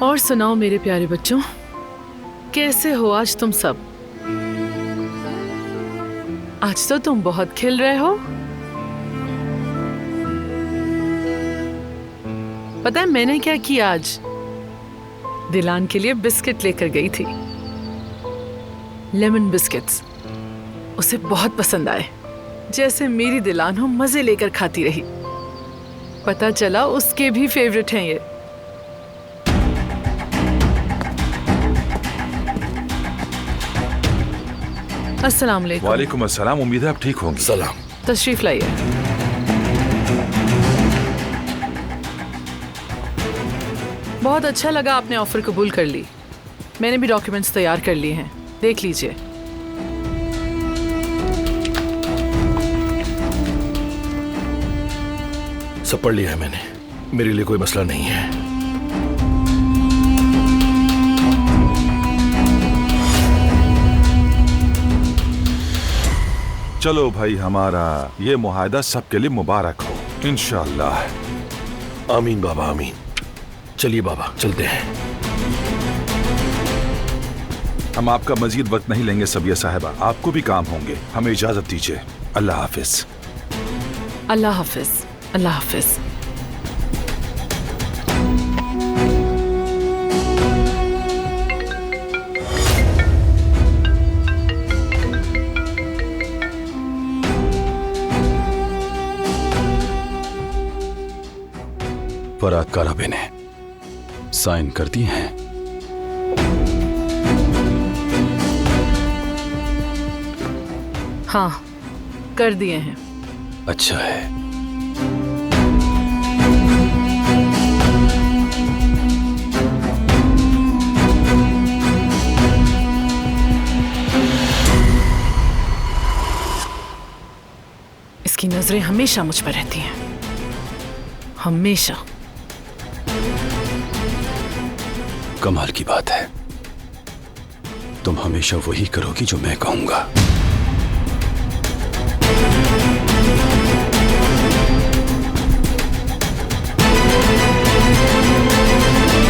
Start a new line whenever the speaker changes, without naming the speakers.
और सुनाओ मेरे प्यारे बच्चों, कैसे हो आज तुम सब? आज तो तुम बहुत खिल रहे हो। पता है मैंने क्या किया आज? दिलान के लिए बिस्किट लेकर गई थी, लेमन बिस्किट्स। उसे बहुत पसंद आए। जैसे मेरी दिलान हो मजे लेकर खाती रही। पता चला उसके भी फेवरेट हैं ये। अस्सलाम वालेकुम।
वालेकुम अस्सलाम। उम्मीद है आप ठीक होंगी।
सलाम।
तशरीफ लाइए। बहुत अच्छा लगा आपने ऑफर कबूल कर ली। मैंने भी डॉक्यूमेंट्स तैयार कर लिए हैं, देख लीजिए।
सब पढ़ लिया है मैंने, मेरे लिए कोई मसला नहीं है।
चलो भाई, हमारा ये मुआहदा सबके लिए मुबारक हो इंशाअल्लाह।
आमीन बाबा आमीन। चलिए बाबा चलते हैं।
हम आपका मजीद वक्त नहीं लेंगे सबिया साहिबा, आपको भी काम होंगे। हमें इजाजत दीजिए। अल्लाह हाफिज।
अल्लाह हाफिज। अल्लाह हाफिज।
फराद काराबे ने साइन कर दिए हैं।
हाँ, कर दिए हैं।
अच्छा है।
इसकी नजरें हमेशा मुझ पर रहती हैं, हमेशा।
कमाल की बात है, तुम हमेशा वही करोगी जो मैं कहूंगा।